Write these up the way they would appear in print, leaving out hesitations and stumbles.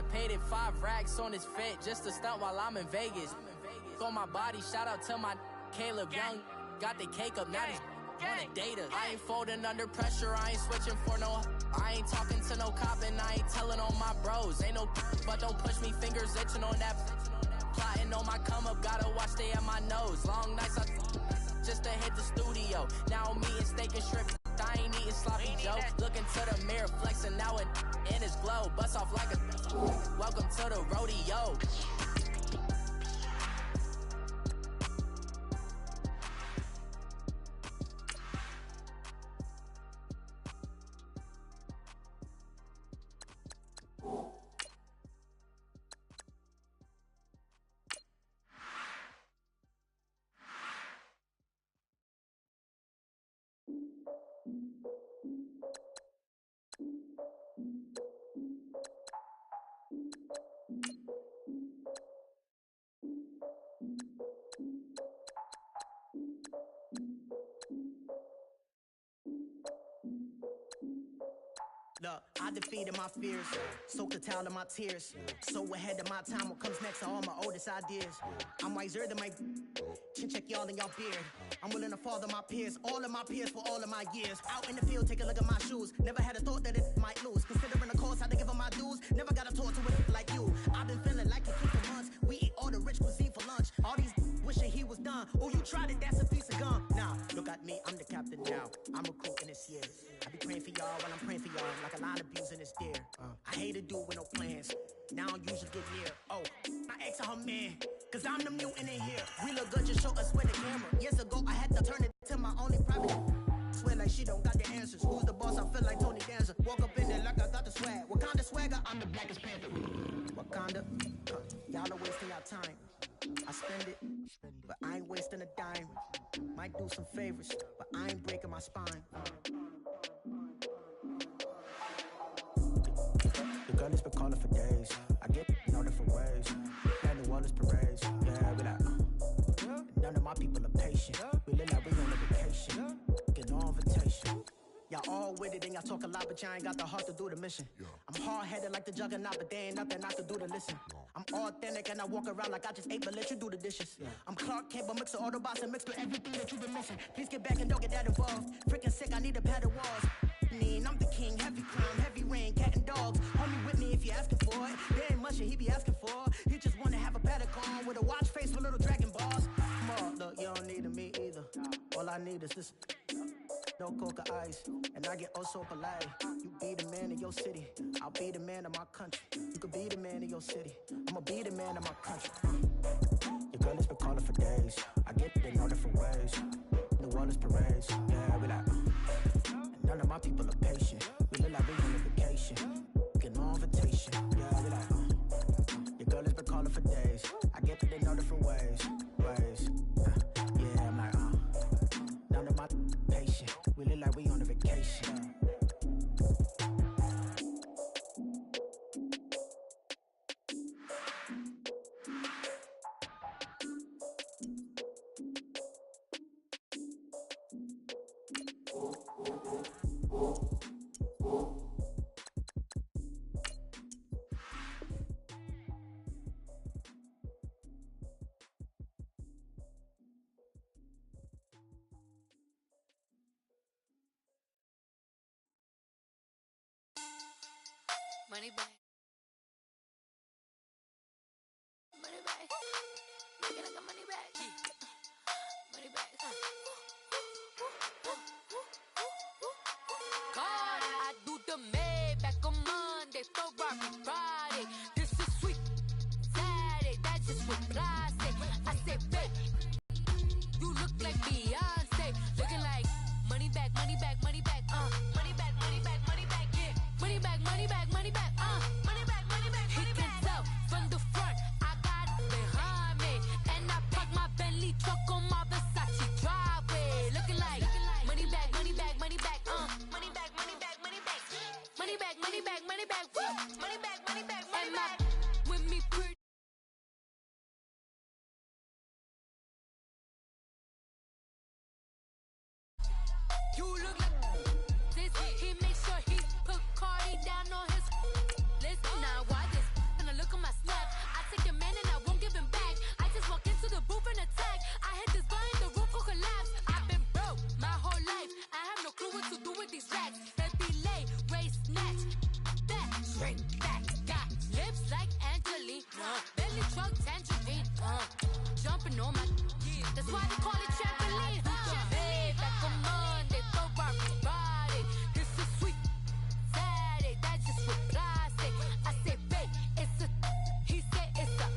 to pay it 5 racks on his fit just to stunt while I'm in Vegas. On my body, shout out to my Caleb Young. Got the cake up, now these wanna data. I ain't folding under pressure, I ain't switching for no. I ain't talking to no cop and I ain't telling on my bros. Ain't no, but don't push me, fingers itching on that. Plotting on my come up, gotta watch stay at my nose. Long nights, I just to hit the studio. Now I'm eating steak and shrimp. I ain't eating sloppy Joe. Looking to the mirror, flexing now and in his glow. Bust off like a welcome to the rodeo. Look, I defeated my fears, soaked a towel in my tears. So ahead of my time, what comes next are all my oldest ideas. I'm wiser than my chin check y'all in y'all beard. I'm willing to father my peers, all of my peers for all of my years. Out in the field, take a look at my shoes. Never had a thought that it might lose. Considering the cost, I had to give up my dues. Never got a talk to it like you. I've been feeling like a kid for months. We eat all the rich cuisine for lunch. All these wishing he was done. Oh, you tried it, that's a piece of gum. Nah, look at me, I'm the captain now. I'm recruiting this year. I be praying for y'all while I'm praying for y'all. Like a line of abuse in this deer. I hate to do it with no plans. Now I usually get near. Oh, my ex and her man. Cause I'm the mutant in here. We look good, just show us with the camera. Years ago, I had to turn it to my only private. Swear like she don't got the answers. Who's the boss? I feel like Tony Danza. Walk up in there like I got the swag. What kind of swagger? I'm the blackest panther. Wakanda. Y'all are wasting your time. I spend it, but I ain't wasting a dime. Might do some favors, but I ain't breaking my spine. The girl has been calling for days. I get in all different ways. And the wellness parades. Yeah, we like, none of my people are patient. We look like we on a vacation. Get no invitation. Y'all all with it and y'all talk a lot, but y'all ain't got the heart to do the mission. I'm hard-headed like the juggernaut, but there ain't nothing I can do to listen. I'm authentic and I walk around like I just ate, but let you do the dishes. I'm Clark Kent, but mix the Autobots and mix with everything that you've been missing. Please get back and don't get that involved. Freaking sick, I need a pad of walls. I'm the king, heavy crime, heavy rain, cat and dogs. Homie with me if you're asking for it. There ain't much that he be asking for. He just wanna have a paddock on with a watch face with little dragon balls. Come on, look, you don't need me either. All I need is this. No coca ice, and I get oh so polite. You be the man of your city, I'll be the man of my country. You could be the man of your city, I'ma be the man of my country. Your girl has been calling for days. I get it in all different ways. New Orleans parades, yeah, we like. And none of my people are patient. We look like we on a vacation. Get no invitation, yeah, we like. Your girl has been calling for days. I get it in all different ways. Yeah, I'm like, none of my patient. We look like we on a vacation. Money back. Money back. Make it like a money back. Money back. God, I do the Maybach on Monday, Ferrari Friday. This is sweet Saturday, that's just with plastic. I say, babe, you look like Beyonce. Looking like money back, money back, money back, money back, money back, money back, yeah. Money back, money back, money back, money back, money back, money back. He can tell from the front, I got it behind me. And I park my Bentley truck on my Versace driveway. Looking like money back, money back, money back, money back, money back, money back. Money back, money back, money back, money back, money back, money back. With me pretty. You look like this. He makes sure he put Cardi down on his. racks. Baby lay, race snatch. Back, straight back. Got lips like Angelina. Belly truck tangerine. Jumping on my. That's why they call it trampoline. Babe, back on Monday, for Rocky Friday. This is sweet Saturday. That's just what plastic. I say, babe, it's a. He said it's a.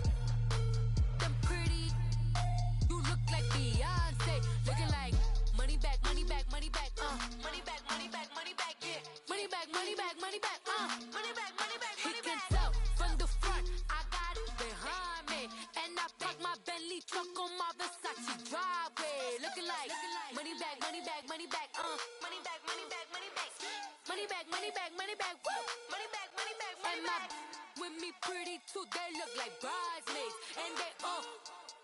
Them pretty. You look like Beyonce. Looking like money back, money back, money back. Money back, money back, money back. Yeah. Money back, money back, money back. Money back, money back, money back. He can tell from the front. I got it behind me. And I park my Bentley truck on my Versace driveway. Looking like money back, money back, money back. Money back, money back, money back. Money back, money back, money back. Woo! Money back, money back, money back. With me pretty too, they look like bridesmaids. And they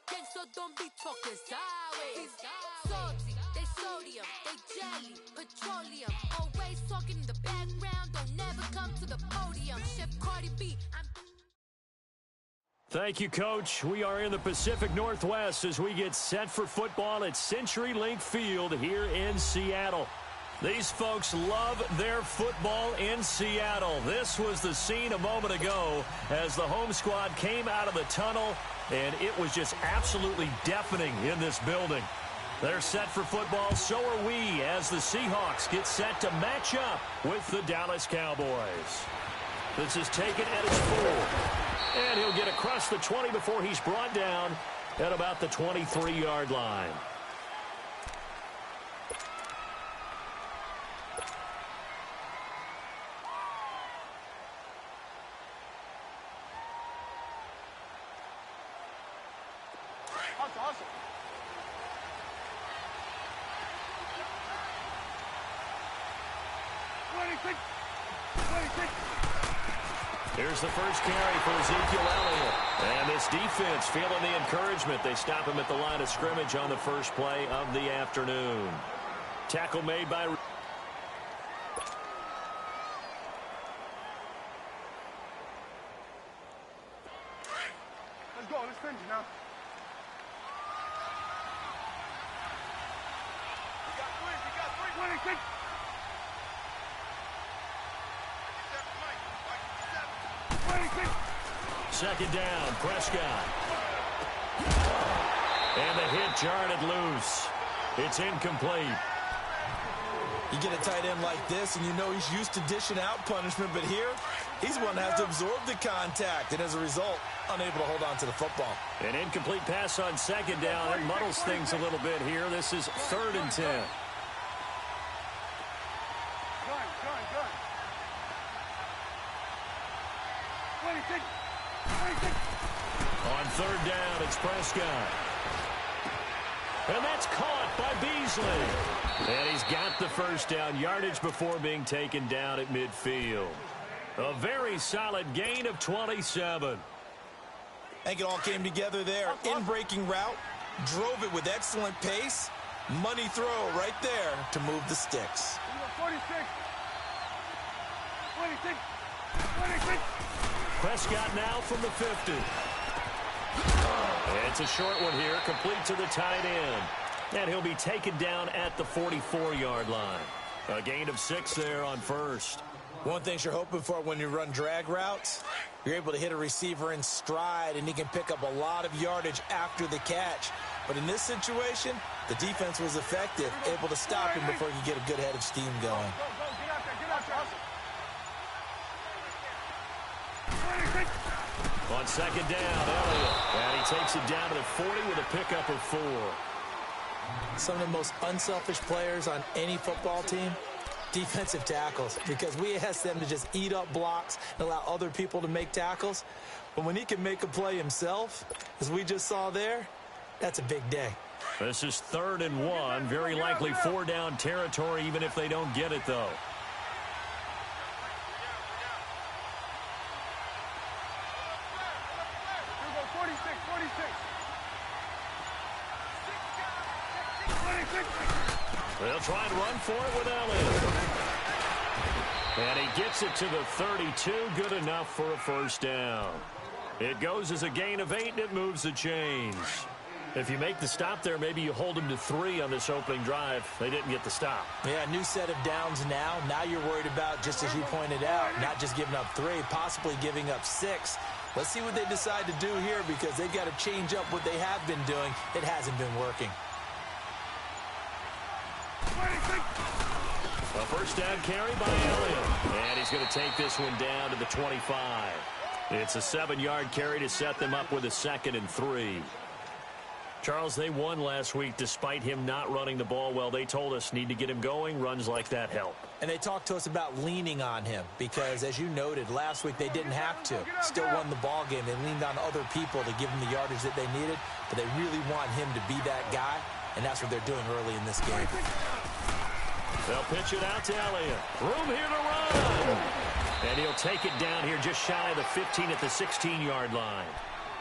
gang, so don't be talking sideways. Salty, they sodium, they jelly, petroleum. Always talking in the background, don't never come to the podium. Chef Cardi B, I'm... Thank you, Coach. We are in the Pacific Northwest as we get set for football at CenturyLink Field here in Seattle. These folks love their football in Seattle. This was the scene a moment ago as the home squad came out of the tunnel, and it was just absolutely deafening in this building. They're set for football, so are we, as the Seahawks get set to match up with the Dallas Cowboys. This is taken at its full, and he'll get across the 20 before he's brought down at about the 23-yard line. Here's the first carry for Ezekiel Elliott. And this defense feeling the encouragement. They stop him at the line of scrimmage on the first play of the afternoon. Tackle made by... Let's go. Let's finish now. You got three. You got three. 26. Second down, Prescott. And the hit jarred it loose. It's incomplete. You get a tight end like this, and you know he's used to dishing out punishment, but here, he's the one that has to absorb the contact, and as a result, unable to hold on to the football. An incomplete pass on second down. It muddles things a little bit here. This is 3rd and 10. On 3rd down, it's Prescott. And that's caught by Beasley. And he's got the first down, yardage before being taken down at midfield. A very solid gain of 27. I think it all came together there. In-breaking route, drove it with excellent pace. Money throw right there to move the sticks. 46. 26. 26. Prescott now from the 50. It's a short one here, complete to the tight end. And he'll be taken down at the 44-yard line. A gain of 6 there on first. One thing you're hoping for when you run drag routes, you're able to hit a receiver in stride, and he can pick up a lot of yardage after the catch. But in this situation, the defense was effective, able to stop him before he could get a good head of steam going. On second down, Elliott. And he takes it down to the 40 with a pickup of 4. Some of the most unselfish players on any football team, defensive tackles, because we ask them to just eat up blocks and allow other people to make tackles. But when he can make a play himself, as we just saw there, that's a big day. This is 3rd and 1. Very likely 4-down territory, even if they don't get it, though. They'll try and run for it with Elliott. And he gets it to the 32. Good enough for a first down. It goes as a gain of 8, and it moves the chains. If you make the stop there, maybe you hold them to 3 on this opening drive. They didn't get the stop. Yeah, new set of downs now. Now you're worried about, just as you pointed out, not just giving up 3, possibly giving up 6. Let's see what they decide to do here, because they've got to change up what they have been doing. It hasn't been working. A first down carry by Elliott. And he's going to take this one down to the 25. It's a 7-yard carry to set them up with a 2nd and 3. Charles, they won last week despite him not running the ball well. They told us need to get him going. Runs like that help. And they talked to us about leaning on him because, as you noted, last week they didn't have to. Still won the ball game. They leaned on other people to give them the yardage that they needed, but they really want him to be that guy, and that's what they're doing early in this game. They'll pitch it out to Elliott. Room here to run. And he'll take it down here just shy of the 15 at the 16-yard line.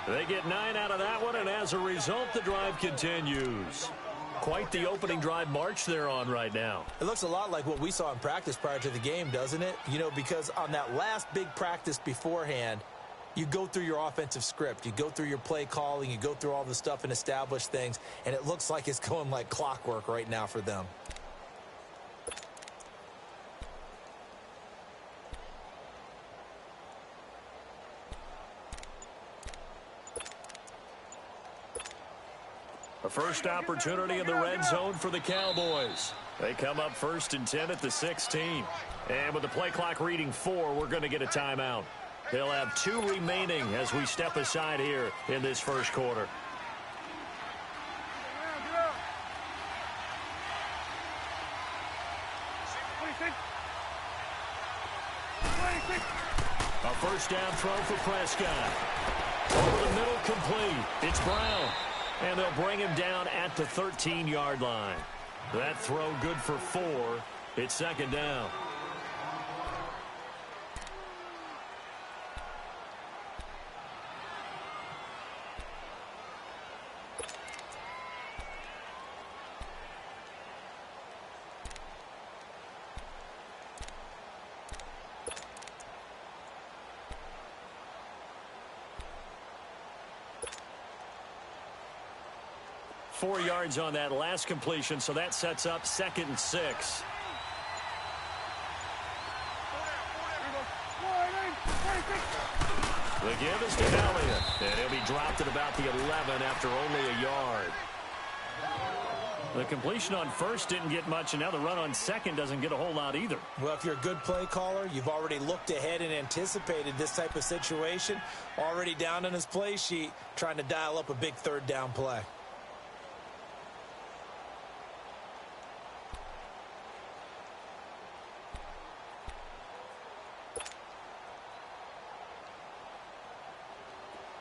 They get 9 out of that one, and as a result, the drive continues. Quite the opening drive march they're on right now. It looks a lot like what we saw in practice prior to the game, doesn't it? You know, because on that last big practice beforehand, you go through your offensive script. You go through your play calling. You go through all the stuff and establish things, and it looks like it's going like clockwork right now for them. A first opportunity in the red zone for the Cowboys. They come up 1st and 10 at the 16. And with the play clock reading 4, we're going to get a timeout. They'll have 2 remaining as we step aside here in this first quarter. A first down throw for Prescott. Over the middle, complete. It's Brown. And they'll bring him down at the 13-yard line. That throw good for 4. It's 2nd down. Four yards on that last completion, so that sets up 2nd and 6. The give is to Elliott, and he'll be dropped at about the 11 after only a yard. The completion on first didn't get much, and now the run on second doesn't get a whole lot either. Well, if you're a good play caller, you've already looked ahead and anticipated this type of situation. Already down on his play sheet, trying to dial up a big 3rd down play.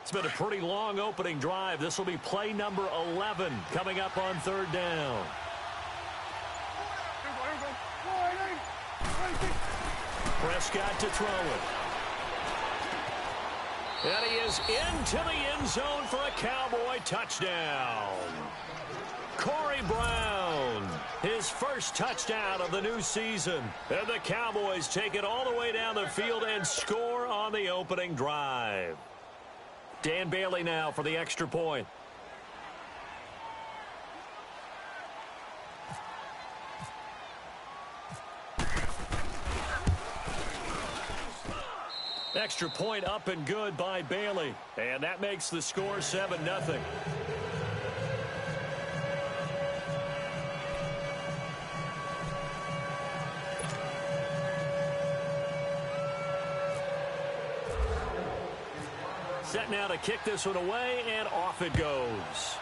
It's been a pretty long opening drive. This will be play number 11 coming up on 3rd down. Prescott to throw it. And he is into the end zone for a Cowboy touchdown. Corey Brown, his first touchdown of the new season. And the Cowboys take it all the way down the field and score on the opening drive. Dan Bailey now for the extra point. Extra point up and good by Bailey. And that makes the score 7-0. Set now to kick this one away, and off it goes.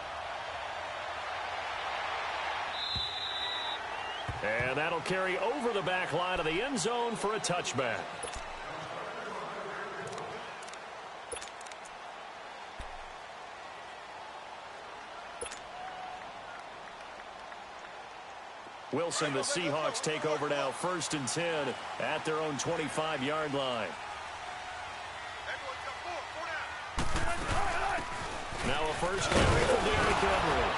And that'll carry over the back line of the end zone for a touchback. Wilson, the Seahawks take over now 1st and 10 at their own 25-yard line. Now a first carry for Derrick Henry.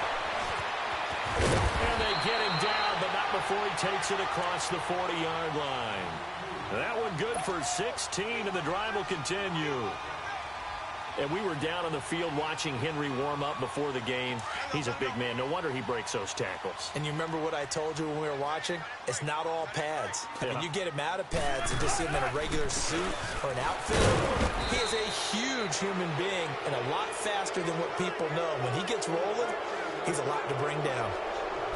And they get him down, but not before he takes it across the 40-yard line. That one good for 16, and the drive will continue. And we were down on the field watching Henry warm up before the game. He's a big man. No wonder he breaks those tackles. And you remember what I told you when we were watching? It's not all pads. I mean, Yeah. you get him out of pads and just see him in a regular suit or an outfit. He is a huge human being and a lot faster than what people know. When he gets rolling, he's a lot to bring down.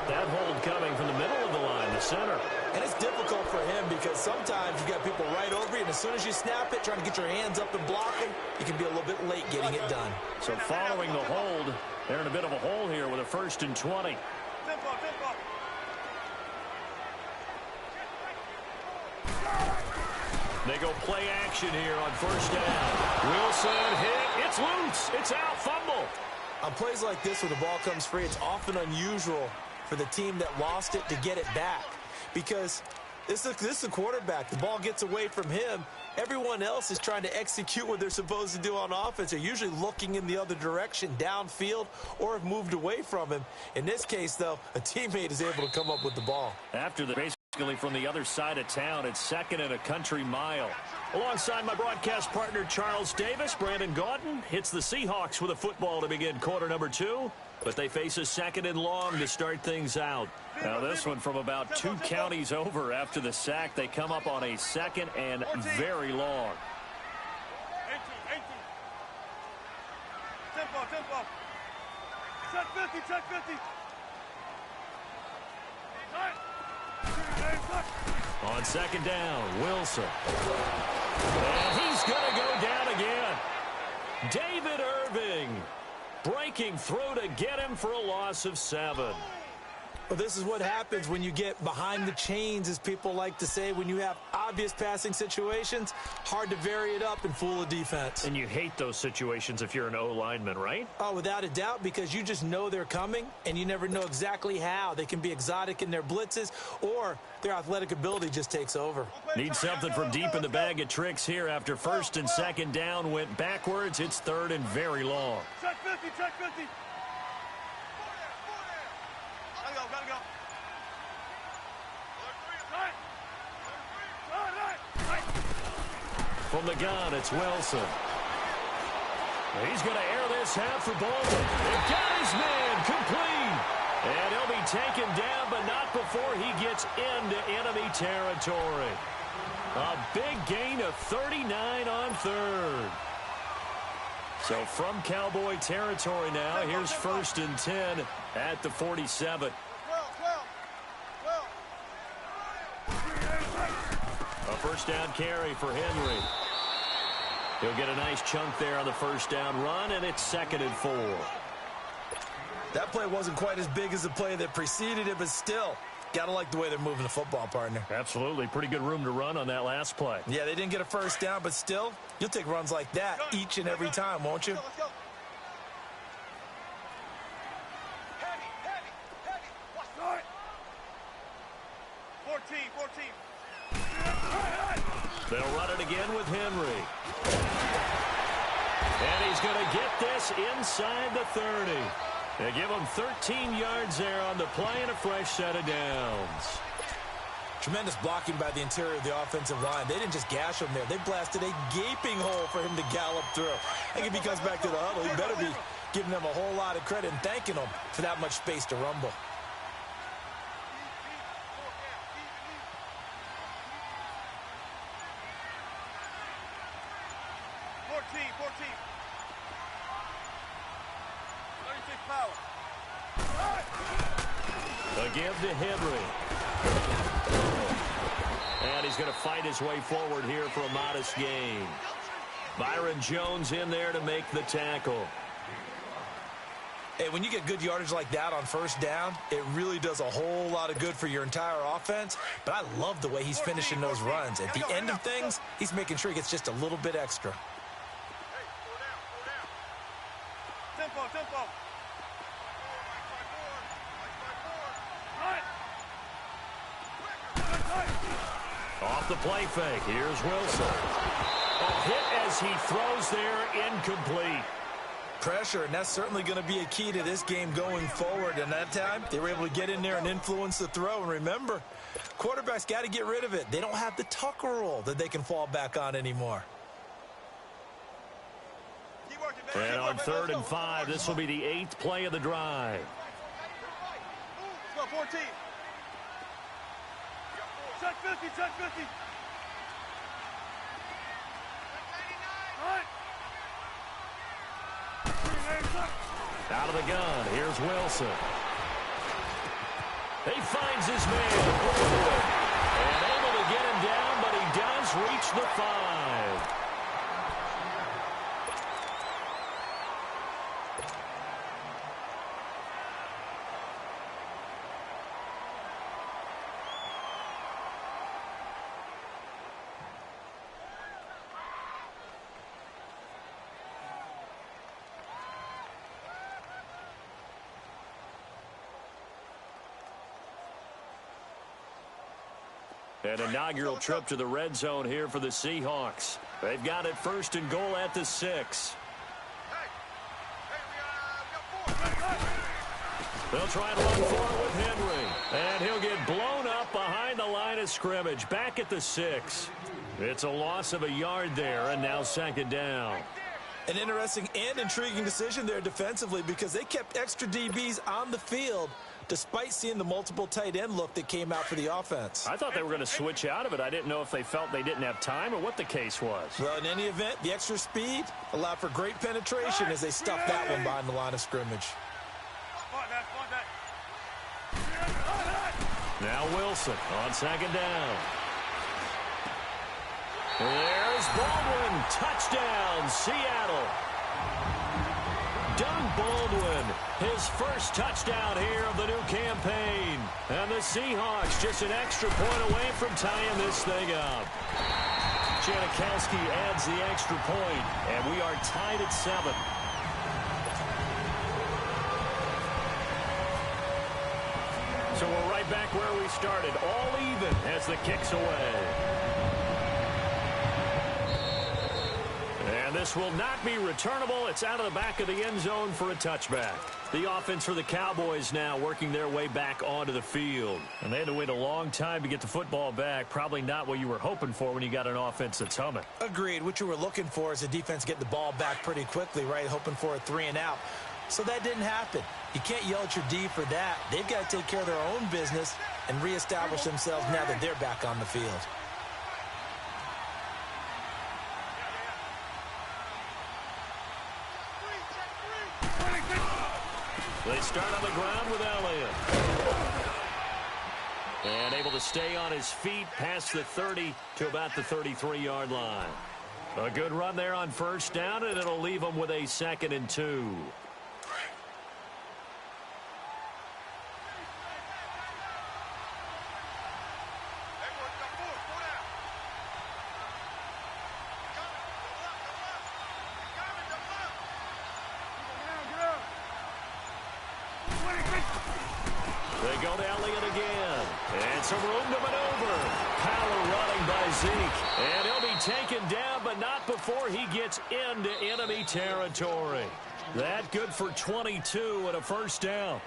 That hold coming from the middle of the line, the center. And it's difficult for him because sometimes you got people right over you, and as soon as you snap it, trying to get your hands up and block him, you can be a little bit late getting it done. So following the hold, they're in a bit of a hole here with a 1st and 20. They go play action here on 1st down. Wilson hit. It's loose. It's out. Fumble. On plays like this where the ball comes free, it's often unusual for the team that lost it to get it back because this is a quarterback. The ball gets away from him. Everyone else is trying to execute what they're supposed to do on offense. They're usually looking in the other direction, downfield, or have moved away from him. In this case, though, a teammate is able to come up with the ball. After the basically from the other side of town, it's 2nd and a country mile. Alongside my broadcast partner, Charles Davis, Brandon Gaudin hits the Seahawks with a football to begin quarter number 2. But they face a 2nd and long to start things out. Now this one from about 2 counties over after the sack. They come up on a 2nd and very long. Tempo. Check 50. On 2nd down, Wilson. And he's going to go down again. David Irving breaking through to get him for a loss of 7. Well, this is what happens when you get behind the chains, as people like to say. When you have obvious passing situations, hard to vary it up and fool a defense. And you hate those situations if you're an O-lineman, right? Oh, without a doubt, because you just know they're coming, and you never know exactly how. They can be exotic in their blitzes, or their athletic ability just takes over. Need something from deep in the bag of tricks here after 1st and 2nd down went backwards. It's 3rd and very long. Check 50. Gotta go. From the gun, it's Wilson. He's going to air this out for Baldwin. They've got his man complete. And he'll be taken down, but not before he gets into enemy territory. A big gain of 39 on 3rd. So from Cowboy territory now, here's 1st and 10 at the 47. A 1st down carry for Henry. He'll get a nice chunk there on the 1st down run, and it's 2nd and 4. That play wasn't quite as big as the play that preceded it, but still, got to like the way they're moving the football, partner. Absolutely. Pretty good room to run on that last play. Yeah, they didn't get a 1st down, but still, you'll take runs like that each and every time, won't you? Let's go. Heavy. Watch it. 14. They'll run it again with Henry. And he's going to get this inside the 30. They give him 13 yards there on the play and a fresh set of downs. Tremendous blocking by the interior of the offensive line. They didn't just gash him there. They blasted a gaping hole for him to gallop through. I think if he comes back to the huddle, he better be giving them a whole lot of credit and thanking them for that much space to rumble. A give to Henry. And he's going to fight his way forward here for a modest gain. Byron Jones in there to make the tackle. Hey, when you get good yardage like that on 1st down, it really does a whole lot of good for your entire offense. But I love the way he's finishing those runs. At the end of things, he's making sure he gets just a little bit extra. Tempo. Off the play fake. Here's Wilson. A hit as he throws there, incomplete. Pressure, and that's certainly going to be a key to this game going forward. And that time, they were able to get in there and influence the throw. And remember, quarterbacks got to get rid of it. They don't have the Tucker rule that they can fall back on anymore. Keep working. on 3rd and 5. This will be the 8th play of the drive. Let's go, 14. Check 50, check 50. Out of the gun, here's Wilson. He finds his man, and able to get him down, but he does reach the 5. An inaugural trip to the red zone here for the Seahawks. They've got it 1st and goal at the 6. They'll try to run forward with Henry. And he'll get blown up behind the line of scrimmage. Back at the 6. It's a loss of a yard there, and now 2nd down. An interesting and intriguing decision there defensively because they kept extra DBs on the field despite seeing the multiple tight end look that came out for the offense. I thought they were going to switch out of it. I didn't know if they felt they didn't have time or what the case was. Well, in any event, the extra speed allowed for great penetration as they stuffed that one behind the line of scrimmage. Now Wilson on 2nd down. There's Baldwin. Touchdown, Seattle. Doug Baldwin, his first touchdown here of the new campaign. And the Seahawks just an extra point away from tying this thing up. Janikowski adds the extra point, and we are tied at 7. So we're right back where we started, all even as the kick's away. And this will not be returnable. It's out of the back of the end zone for a touchback. The offense for the Cowboys now working their way back onto the field. And they had to wait a long time to get the football back. Probably not what you were hoping for when you got an offense that's humming. Agreed. What you were looking for is the defense getting the ball back pretty quickly, right? Hoping for a 3 and out. So that didn't happen. You can't yell at your D for that. They've got to take care of their own business and reestablish themselves now that they're back on the field. They start on the ground with Elliott. And able to stay on his feet past the 30 to about the 33-yard line. A good run there on 1st down, and it'll leave them with a 2nd and 2. They go to Elliott again. And some room to maneuver. Power running by Zeke. And he'll be taken down, but not before he gets into enemy territory. That good for 22 and a 1st down.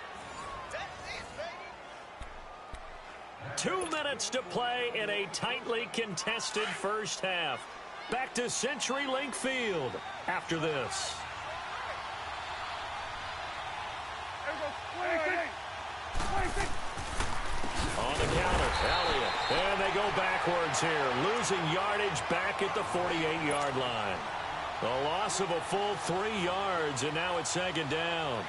2 minutes to play in a tightly contested 1st half. Back to CenturyLink Field after this. On the counter, Elliott. And they go backwards here, losing yardage back at the 48-yard line. A loss of a full 3 yards, and now it's 2nd down.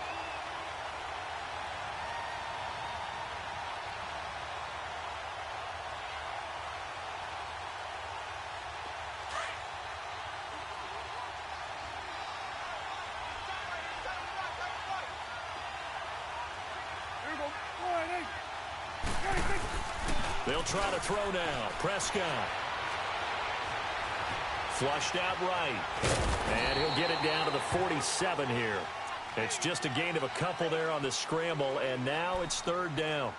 They'll try to throw now. Prescott. Flushed out right. And he'll get it down to the 47 here. It's just a gain of a couple there on the scramble, and now it's 3rd down.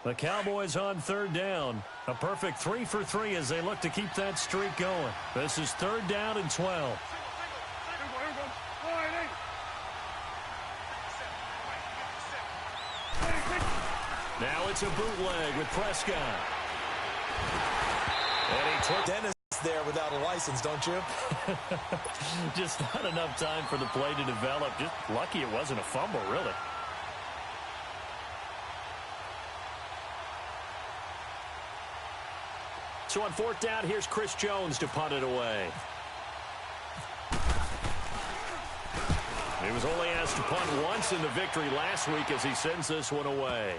The Cowboys on 3rd down. A perfect 3 for 3 as they look to keep that streak going. This is 3rd down and 12. Now it's a bootleg with Prescott. And he took Dennis there without a license, don't you? just not enough time for the play to develop. Just lucky it wasn't a fumble, really. So on fourth down, here's Chris Jones to punt it away. He was only asked to punt once in the victory last week as he sends this one away.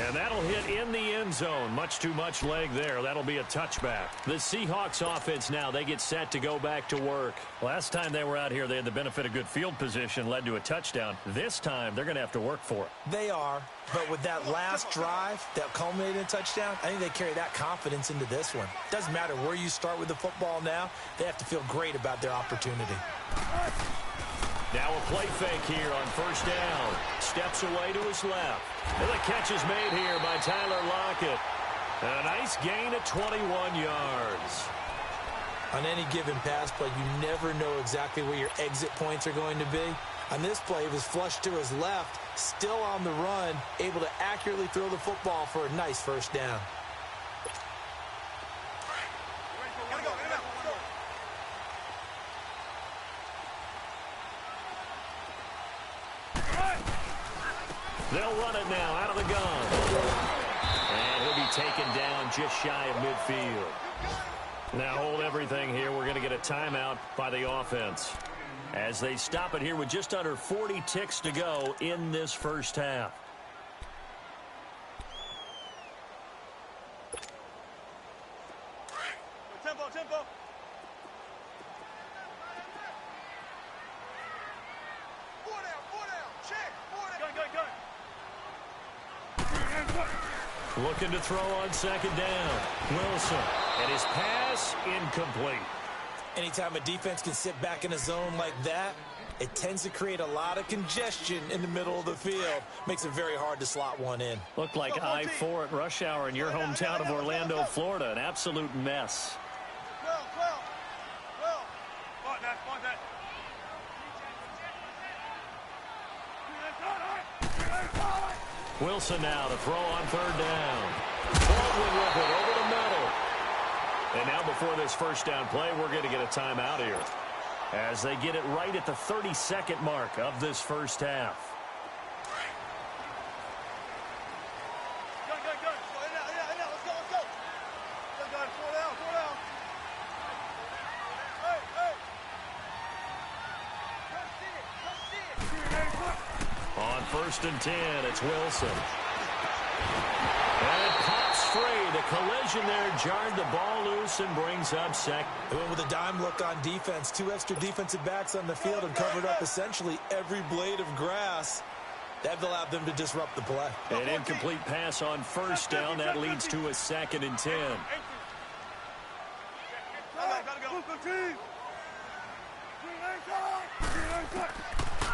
And that'll hit in the end zone. Much too much leg there. That'll be a touchback. The Seahawks offense now, they get set to go back to work. Last time they were out here, they had the benefit of good field position, led to a touchdown. This time, they're going to have to work for it. They are, but with that last drive that culminated in a touchdown, I think they carry that confidence into this one. Doesn't matter where you start with the football now, they have to feel great about their opportunity. Now a play fake here on first down. Steps away to his left. And the catch is made here by Tyler Lockett. A nice gain of 21 yards. On any given pass play, you never know exactly where your exit points are going to be. On this play, he was flushed to his left, still on the run, able to accurately throw the football for a nice first down. They'll run it now out of the gun. And he'll be taken down just shy of midfield. Now hold everything here. We're going to get a timeout by the offense as they stop it here with just under 40 ticks to go in this first half. Tempo, tempo. Four down, check, gun. Looking to throw on second down. Wilson. And his pass incomplete. Anytime a defense can sit back in a zone like that, it tends to create a lot of congestion in the middle of the field. Makes it very hard to slot one in. Looked like I-4 at rush hour in your hometown of Orlando, Florida. An absolute mess. Well. Fight that. Wilson now to throw on third down. Baldwin with it over the middle. And now before this first down play, we're going to get a timeout here as they get it right at the 32nd mark of this first half. Gun. In now. Let's go. Gun. Four down. Hey. On first and 10, it's Wilson. And it pops free. The collision there jarred the ball loose and brings up second. They went with a dime look on defense. 2 extra defensive backs on the field and covered up essentially every blade of grass. That allowed them to disrupt the play. An incomplete pass on first down. That leads to a 2nd and 10. Gotta go.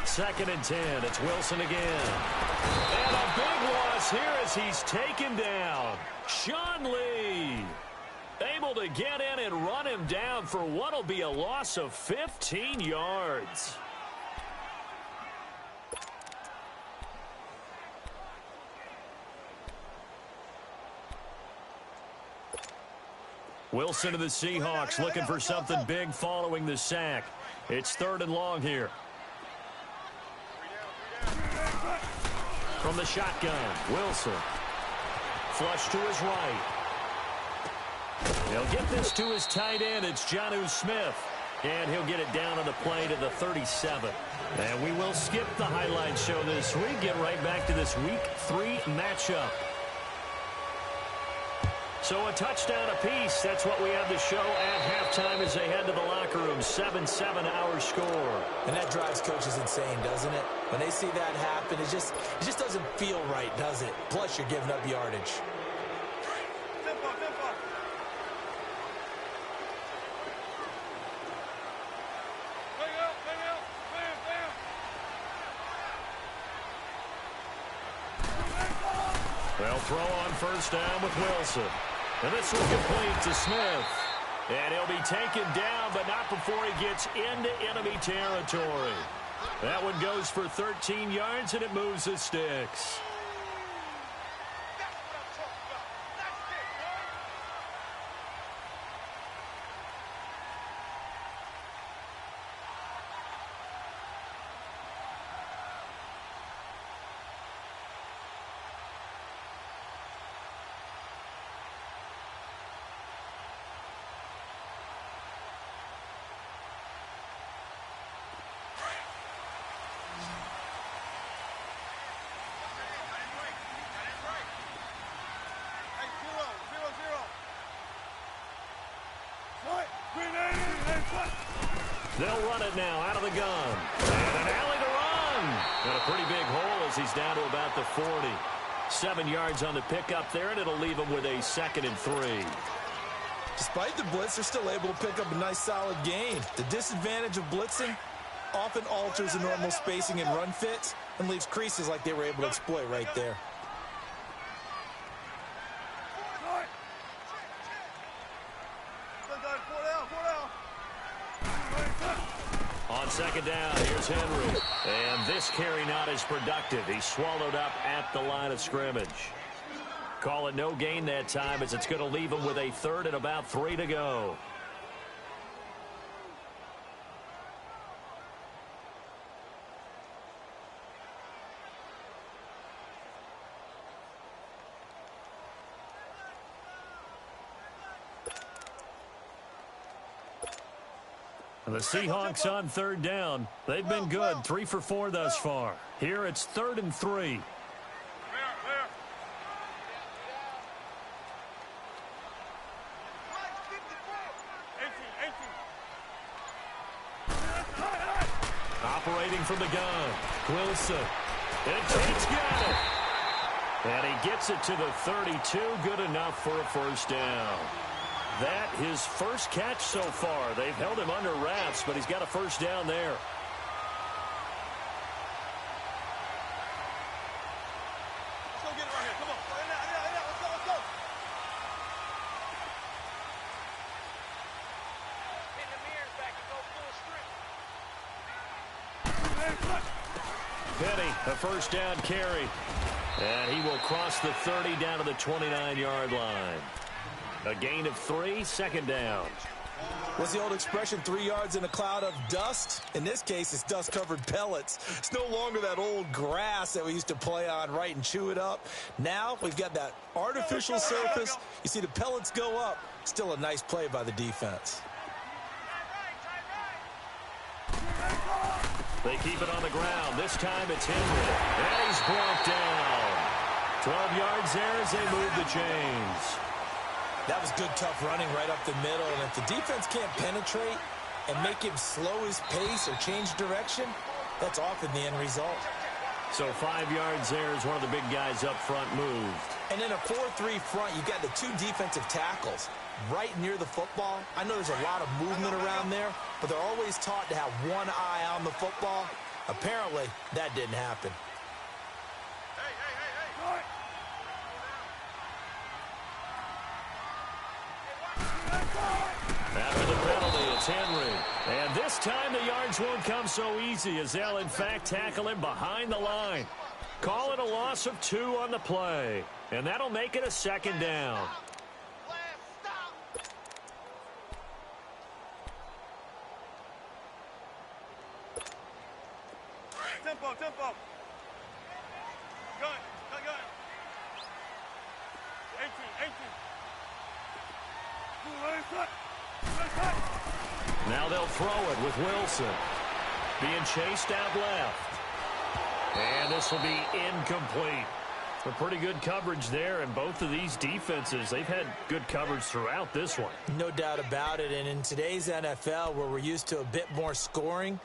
2nd and 10. It's Wilson again. And a big loss here as he's taken down. Sean Lee able to get in and run him down for what will be a loss of 15 yards. Wilson to the Seahawks looking for something big following the sack. It's 3rd and long here. From the shotgun, Wilson. Flush to his right. He'll get this to his tight end. It's Jonnu Smith. And he'll get it down on the play to the 37. And we will skip the highlight show this week. Get right back to this Week 3 matchup. So a touchdown apiece. That's what we have to show at halftime as they head to the locker room. 7-7 our score. And that drives coaches insane, doesn't it? When they see that happen, it just doesn't feel right, does it? Plus, you're giving up yardage. Tempo. They'll throw on first down with Wilson. And this will complete to Smith. And he'll be taken down, but not before he gets into enemy territory. That one goes for 13 yards, and it moves the sticks. They'll run it now out of the gun. And an alley to run. And a pretty big hole as he's down to about the 40. 7 yards on the pickup there, and it'll leave him with a 2nd and 3. Despite the blitz, they're still able to pick up a nice solid gain. The disadvantage of blitzing often alters the normal spacing and run fits and leaves creases like they were able to exploit right there. On 2nd down, here's Henry. And this carry not as productive. He's swallowed up at the line of scrimmage. Call it no gain that time as it's going to leave him with a 3rd and about 3 to go. The Seahawks on 3rd down. They've been good, 3 for 4 thus far. Here it's 3rd and 3. Operating from the gun, Wilson. And Tate's got it. And he gets it to the 32. Good enough for a 1st down. That his first catch so far. They've held him under wraps, but he's got a 1st down there. Let's go get it right here. Come on. Let's go. Hit the mirrors back and go full strip. Penny, a 1st down carry. And he will cross the 30 down to the 29-yard line. A gain of 3, 2nd down. What's the old expression, 3 yards in a cloud of dust? In this case, it's dust-covered pellets. It's no longer that old grass that we used to play on, right, and chew it up. Now we've got that artificial surface. You see the pellets go up. Still a nice play by the defense. They keep it on the ground. This time it's Henry. And he's brought down. 12 yards there as they move the chains. That was good, tough running right up the middle. And if the defense can't penetrate and make him slow his pace or change direction, that's often the end result. So 5 yards there as one of the big guys up front moved. And in a 4-3 front, you've got the 2 defensive tackles right near the football. I know there's a lot of movement around there, but they're always taught to have one eye on the football. Apparently, that didn't happen. After the penalty, it's Henry. And this time the yards won't come so easy as they'll, in fact, tackle him behind the line. Call it a loss of 2 on the play. And that'll make it a 2nd down. Tempo. Gun. 18. Now they'll throw it with Wilson. Being chased out left. And this will be incomplete. A pretty good coverage there, and both of these defenses, they've had good coverage throughout this one. No doubt about it, and in today's NFL, where we're used to a bit more scoring,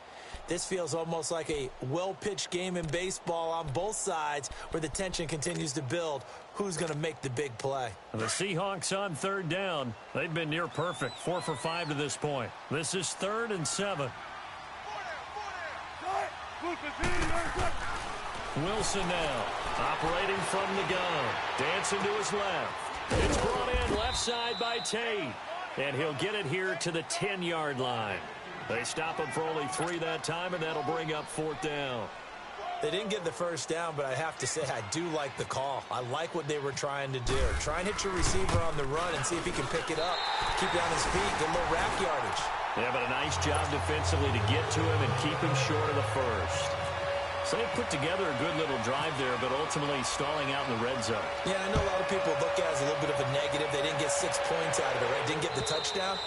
this feels almost like a well-pitched game in baseball on both sides where the tension continues to build. Who's going to make the big play? The Seahawks on 3rd down. They've been near perfect, 4 for 5 to this point. This is 3rd and 7. Wilson now, operating from the gun. Dancing to his left. It's brought in left side by Tate. And he'll get it here to the 10-yard line. They stop him for only 3 that time, and that'll bring up 4th down. They didn't get the 1st down, but I have to say I do like the call. I like what they were trying to do. Try and hit your receiver on the run and see if he can pick it up. Keep it on his feet, get a little rack yardage. Yeah, but a nice job defensively to get to him and keep him short of the 1st. So they put together a good little drive there, but ultimately stalling out in the red zone. Yeah, I know a lot of people look at it as a little bit of a negative. They didn't get 6 points out of it, right? Didn't get the touchdown.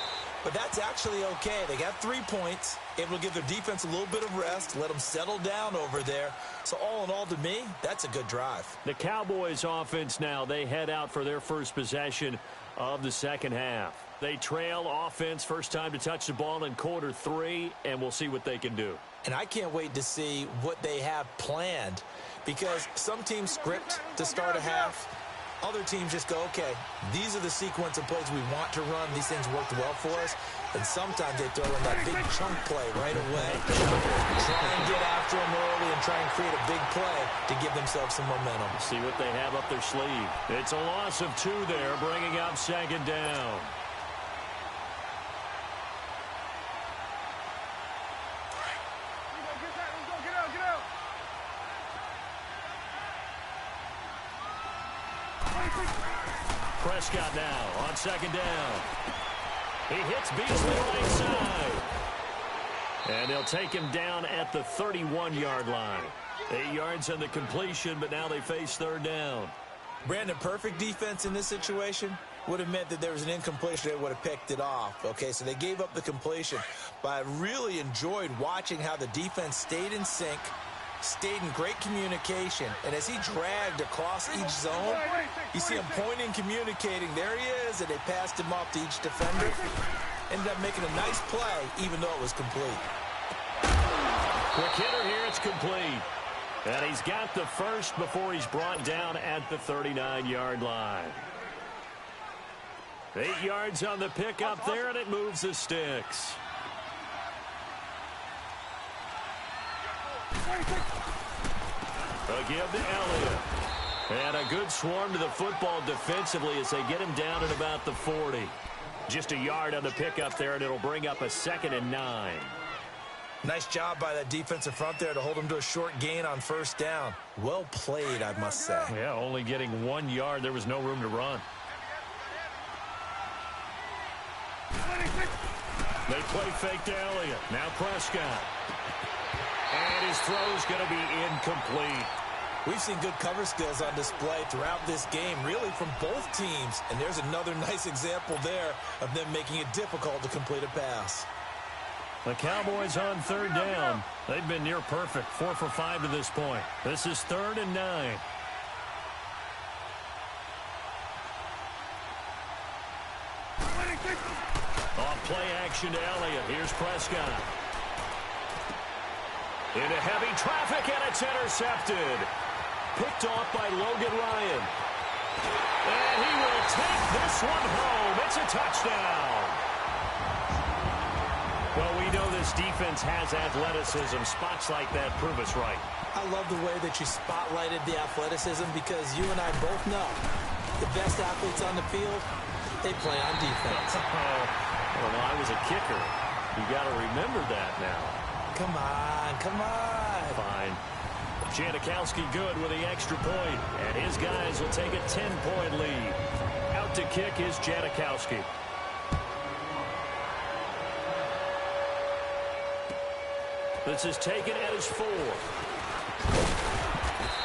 But that's actually okay. They got 3 points, able to give their defense a little bit of rest, let them settle down over there. So all in all, to me, that's a good drive. The Cowboys offense now, they head out for their first possession of the second half. They trail offense, first time to touch the ball in quarter 3, and we'll see what they can do. And I can't wait to see what they have planned, because some teams script to start a half. Other teams just go, okay, these are the sequence of plays we want to run. These things worked well for us. And sometimes they throw in that big chunk play right away. Try and get after them early and try and create a big play to give themselves some momentum. See what they have up their sleeve. It's a loss of 2 there, bringing up second down. Prescott now on second down. He hits Beasley right side. And they'll take him down at the 31-yard line. 8 yards on the completion, but now they face third down. Brandon, perfect defense in this situation would have meant that there was an incompletion. They would have picked it off. Okay, so they gave up the completion. But I really enjoyed watching how the defense stayed in sync, stayed in great communication, and as he dragged across each zone, you see him pointing, communicating. There he is, and they passed him off to each defender. Ended up making a nice play, even though it was complete. Quick hitter here, it's complete. And he's got the first before he's brought down at the 39-yard line. 8 yards on the pickup there, and it moves the sticks. A give to Elliott. And a good swarm to the football defensively as they get him down at about the 40. Just a yard on the pickup there, and it'll bring up a 2nd and 9. Nice job by that defensive front there to hold him to a short gain on first down. Well played, I must say. Yeah, only getting 1 yard. There was no room to run. They play fake to Elliott. Now Prescott. And his throw's going to be incomplete. We've seen good cover skills on display throughout this game, really from both teams. And there's another nice example there of them making it difficult to complete a pass. The Cowboys on third down. They've been near perfect, 4 for 5 to this point. This is 3rd and 9. Off play action to Elliott. Here's Prescott. Into heavy traffic, and it's intercepted. Picked off by Logan Ryan. And he will take this one home. It's a touchdown. Well, we know this defense has athleticism. Spots like that prove us right. I love the way that you spotlighted the athleticism, because you and I both know the best athletes on the field, they play on defense. Well, I was a kicker. You got to remember that now. Come on, come on. Fine. Janikowski good with the extra point, and his guys will take a 10-point lead. Out to kick is Janikowski. This is taken at his 4.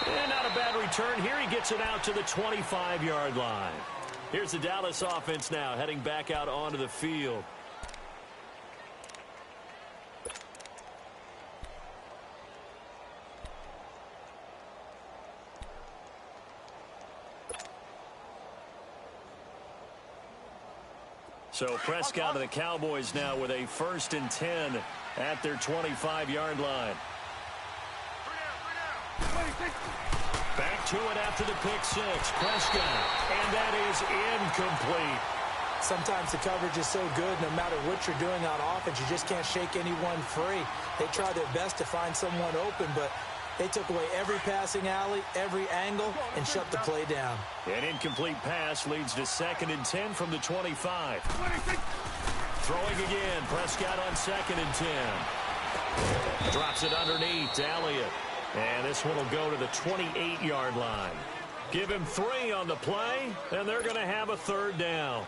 And not a bad return here. He gets it out to the 25-yard line. Here's the Dallas offense now heading back out onto the field. So Prescott and the Cowboys now with a 1st and 10 at their 25-yard line. Back to it after the pick 6. Prescott. And that is incomplete. Sometimes the coverage is so good, no matter what you're doing on offense, you just can't shake anyone free. They try their best to find someone open, but they took away every passing alley, every angle, and shut the play down. An incomplete pass leads to 2nd and 10 from the 25. Throwing again. Prescott on 2nd and 10. Drops it underneath to Elliott. And this one will go to the 28-yard line. Give him 3 on the play, and they're going to have a 3rd down.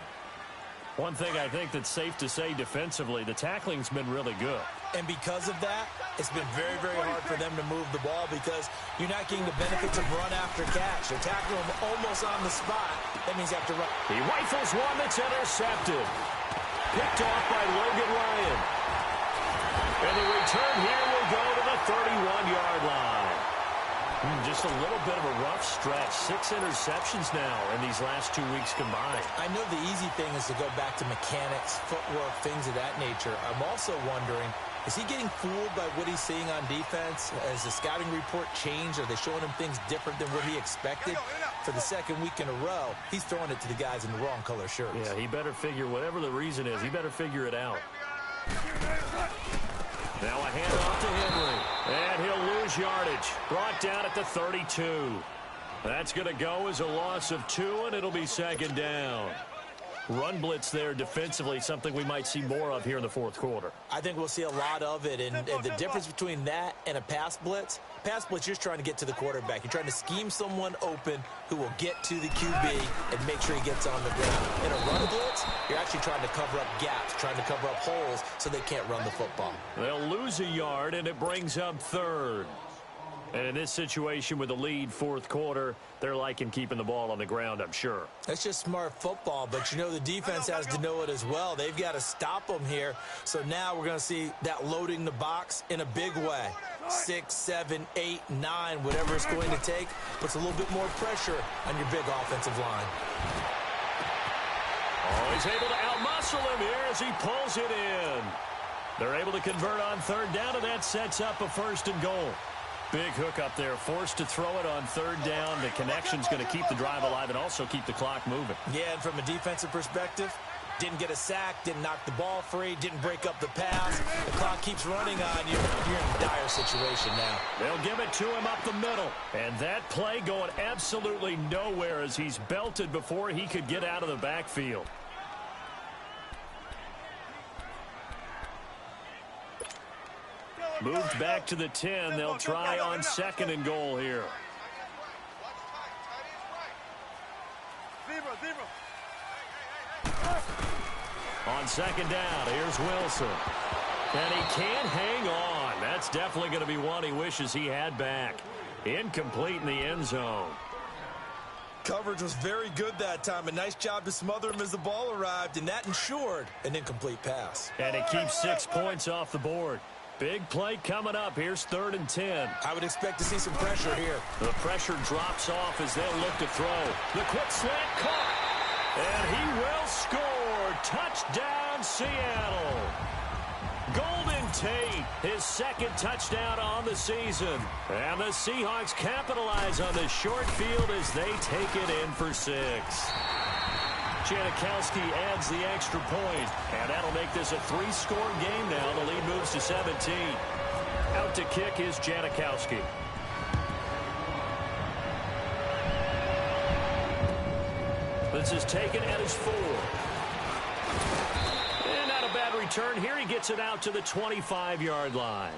One thing I think that's safe to say defensively, the tackling's been really good. And because of that, it's been very, very hard for them to move the ball, because you're not getting the benefits of run after catch. They're tackling them almost on the spot. That means you have to run. He rifles one that's intercepted. picked off by Logan Ryan. And the return here will go to the 31-yard line. Just a little bit of a rough stretch. 6 interceptions now in these last 2 weeks combined. I know the easy thing is to go back to mechanics, footwork, things of that nature. I'm also wondering, is he getting fooled by what he's seeing on defense? Has the scouting report changed? Are they showing him things different than what he expected? For the second week in a row, he's throwing it to the guys in the wrong color shirts. Yeah, he better figure, whatever the reason is, he better figure it out. Now a handoff to Henry. And he'll lose yardage. Brought down at the 32. That's going to go as a loss of 2, and it'll be second down. Run blitz there defensively, something we might see more of here in the fourth quarter. I think we'll see a lot of it, and the difference between that and a pass blitz, you're just trying to get to the quarterback. You're trying to scheme someone open who will get to the QB and make sure he gets on the ground. In a run blitz, you're actually trying to cover up gaps, trying to cover up holes so they can't run the football. They'll lose a yard, and it brings up third. And in this situation with the lead fourth quarter, they're liking keeping the ball on the ground, I'm sure. That's just smart football, but you know the defense has to know it as well. They've got to stop them here. So now we're going to see that loading the box in a big way. 6, 7, 8, 9, whatever it's going to take, puts a little bit more pressure on your big offensive line. Oh, he's able to outmuscle him here as he pulls it in. They're able to convert on third down, and that sets up a 1st and goal. Big hook up there, forced to throw it on third down. The connection's going to keep the drive alive and also keep the clock moving. Yeah, and from a defensive perspective, didn't get a sack, didn't knock the ball free, didn't break up the pass. The clock keeps running on you. You're in a dire situation now. They'll give it to him up the middle. And that play going absolutely nowhere as he's belted before he could get out of the backfield. Moved back to the 10. They'll try on 2nd and goal here. On 2nd down, here's Wilson. And he can't hang on. That's definitely going to be one he wishes he had back. Incomplete in the end zone. Coverage was very good that time. A nice job to smother him as the ball arrived, and that ensured an incomplete pass. And it keeps 6 points off the board. Big play coming up. Here's 3rd and 10. I would expect to see some pressure here. The pressure drops off as they'll look to throw. The quick slant caught. And he will score. Touchdown, Seattle. Golden Tate, his 2nd touchdown on the season. And the Seahawks capitalize on the short field as they take it in for 6. Janikowski adds the extra point, and that'll make this a 3-score game now. The lead moves to 17. Out to kick is Janikowski. This is taken at his 4. And not a bad return here. He gets it out to the 25-yard line.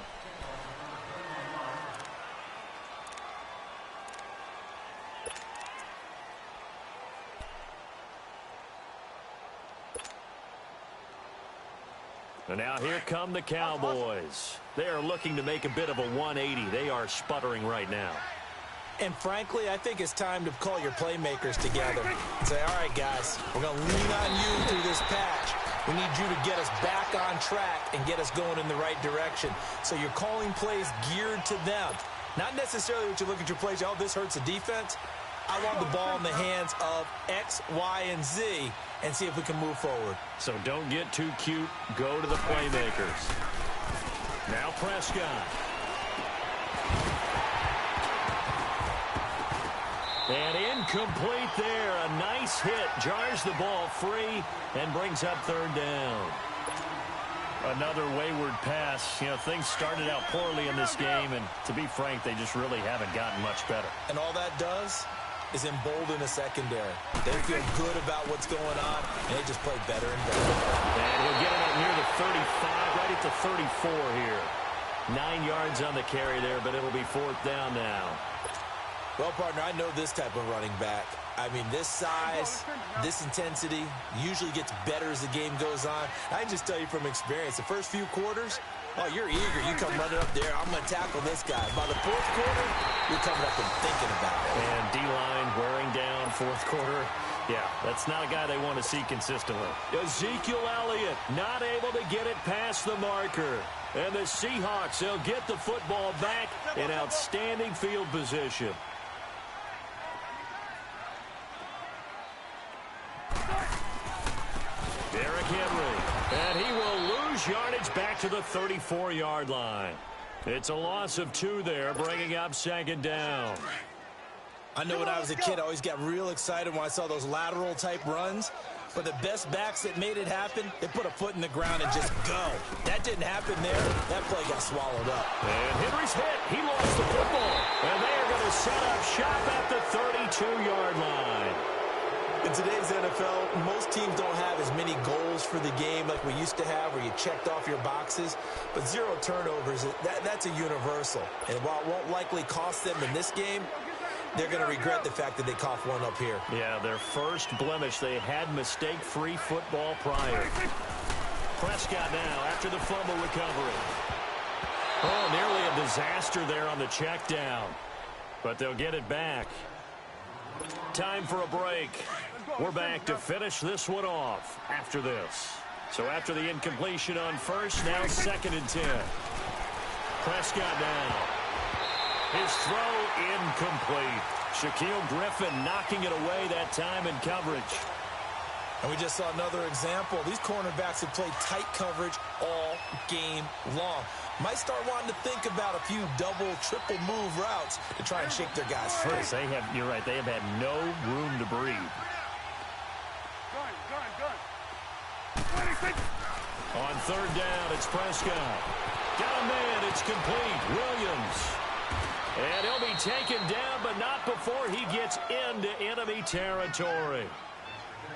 And now here come the Cowboys. They are looking to make a bit of a 180. They are sputtering right now. And frankly, I think it's time to call your playmakers together and say, all right, guys, we're going to lean on you through this patch. We need you to get us back on track and get us going in the right direction. So you're calling plays geared to them. Not necessarily what you look at your plays, oh, this hurts the defense. I want the ball in the hands of X, Y, and Z and see if we can move forward. So don't get too cute. Go to the playmakers. Now Prescott. And incomplete there. A nice hit. Jars the ball free and brings up 3rd down. Another wayward pass. You know, things started out poorly in this game, and to be frank, they just really haven't gotten much better. And all that does is embolden a secondary. They feel good about what's going on, and they just play better and better. And he'll get it up near the 35, right at the 34 here. 9 yards on the carry there, but it'll be 4th down now. Well, partner, I know this type of running back. I mean, this size, this intensity usually gets better as the game goes on. I can just tell you from experience, the first few quarters, oh, you're eager. You come running up there. I'm going to tackle this guy. By the 4th quarter, you're coming up and thinking about it. And D-line wearing down 4th quarter. Yeah, that's not a guy they want to see consistently. Ezekiel Elliott not able to get it past the marker. And the Seahawks, they'll get the football back in outstanding field position. Derrick Henry, and he will lose yardage back to the 34-yard line. It's a loss of 2 there, bringing up second down. I know when I was a kid, I always got real excited when I saw those lateral-type runs. But the best backs that made it happen, they put a foot in the ground and just go. That didn't happen there. That play got swallowed up. And Henry's hit. He lost the football. And they are going to set up shop at the 32-yard line. In today's NFL, most teams don't have as many goals for the game like we used to have where you checked off your boxes. But 0 turnovers, that's a universal. And while it won't likely cost them in this game, they're going to regret the fact that they coughed one up here. Yeah, their first blemish. They had mistake-free football prior. Prescott now after the fumble recovery. Oh, nearly a disaster there on the check down. But they'll get it back. Time for a break. We're back to finish this one off after this. So after the incompletion on first, now 2nd and 10. Prescott now. His throw incomplete. Shaquille Griffin knocking it away that time in coverage. And we just saw another example. These cornerbacks have played tight coverage all game long. Might start wanting to think about a few double, triple move routes to try and shake their guys free. Yes, you're right, they have had no room to breathe. On 3rd down, it's Prescott. Got a man, it's complete. Williams. And he'll be taken down, but not before he gets into enemy territory.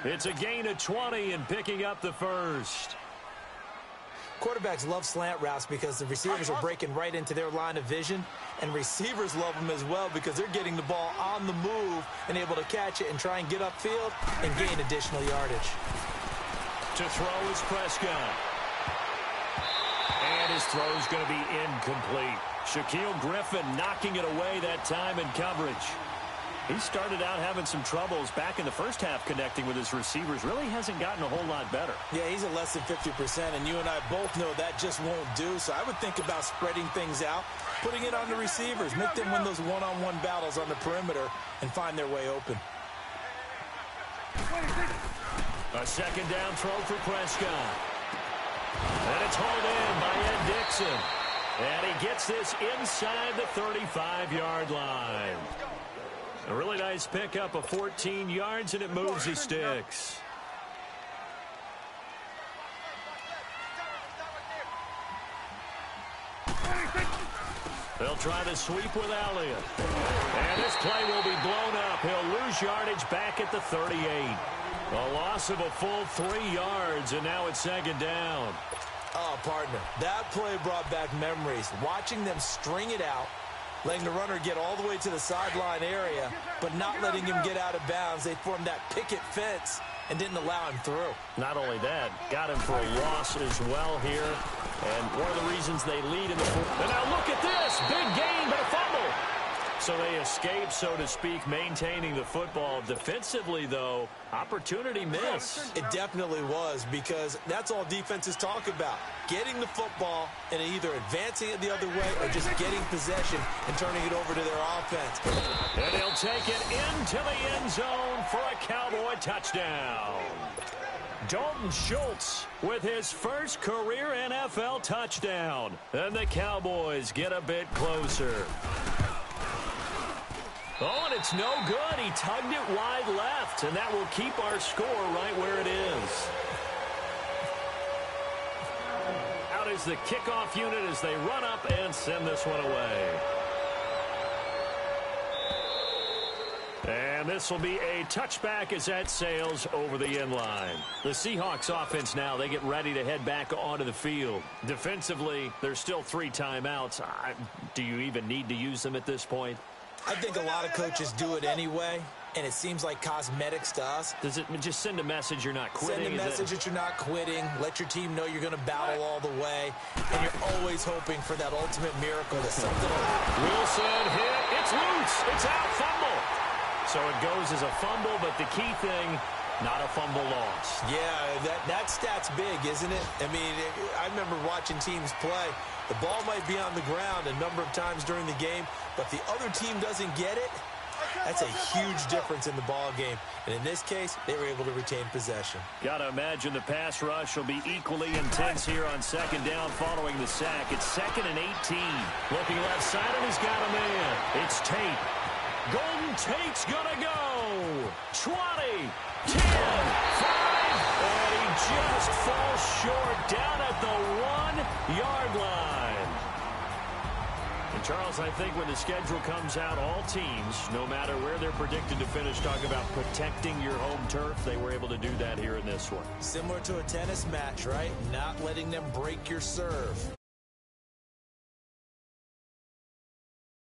It's a gain of 20 and picking up the first. Quarterbacks love slant routes because the receivers are breaking right into their line of vision, and receivers love them as well because they're getting the ball on the move and able to catch it and try and get upfield and gain additional yardage. To throw is Prescott. And his throw is going to be incomplete. Shaquille Griffin knocking it away that time in coverage. He started out having some troubles back in the first half connecting with his receivers. Really hasn't gotten a whole lot better. Yeah, he's at less than 50%, and you and I both know that just won't do. So I would think about spreading things out, putting it on the receivers, make them win those one-on-one battles on the perimeter and find their way open. A 2nd down throw for Prescott. And it's hauled in by Ed Dixon. And he gets this inside the 35-yard line. A really nice pickup of 14 yards, and it moves his sticks. They'll try the sweep with Elliott. And this play will be blown up. He'll lose yardage back at the 38. A loss of a full 3 yards, and now it's 2nd down. Oh, partner, that play brought back memories. Watching them string it out, letting the runner get all the way to the sideline area, but not letting him get out of bounds. They formed that picket fence and didn't allow him through. Not only that, got him for a loss as well here. And one of the reasons they lead in the fourth. And now look at this. Big gain, but a fumble. So they escape, so to speak, maintaining the football. Defensively, though, opportunity miss. It definitely was, because that's all defenses talk about. Getting the football and either advancing it the other way or just getting possession and turning it over to their offense. And he'll take it into the end zone for a Cowboy touchdown. Dalton Schultz with his first career NFL touchdown. And the Cowboys get a bit closer. Oh, and it's no good. He tugged it wide left, and that will keep our score right where it is. Out is the kickoff unit as they run up and send this one away. And this will be a touchback as that sails over the end line. The Seahawks offense now, they get ready to head back onto the field. Defensively, there's still 3 timeouts. Do you even need to use them at this point? I think a lot of coaches do it anyway, and it seems like cosmetics to us. Does it just send a message you're not quitting? Send a message that you're not quitting. Let your team know you're going to battle all the way, and you're always hoping for that ultimate miracle that something will happen. Wilson hit. It's loose. It's out. Fumble. So it goes as a fumble, but the key thing, not a fumble loss. Yeah, that stat's big, isn't it? I mean, I remember watching teams play. The ball might be on the ground a number of times during the game, but the other team doesn't get it. That's a huge difference in the ball game. And in this case, they were able to retain possession. Got to imagine the pass rush will be equally intense here on second down following the sack. It's 2nd and 18. Looking left side, and he's got a man. It's Tate. Golden Tate's going to go. 20, 10, 5, and he just falls short down at the 1-yard line. And Charles, I think when the schedule comes out, all teams, no matter where they're predicted to finish, talk about protecting your home turf. They were able to do that here in this one. Similar to a tennis match, right? Not letting them break your serve.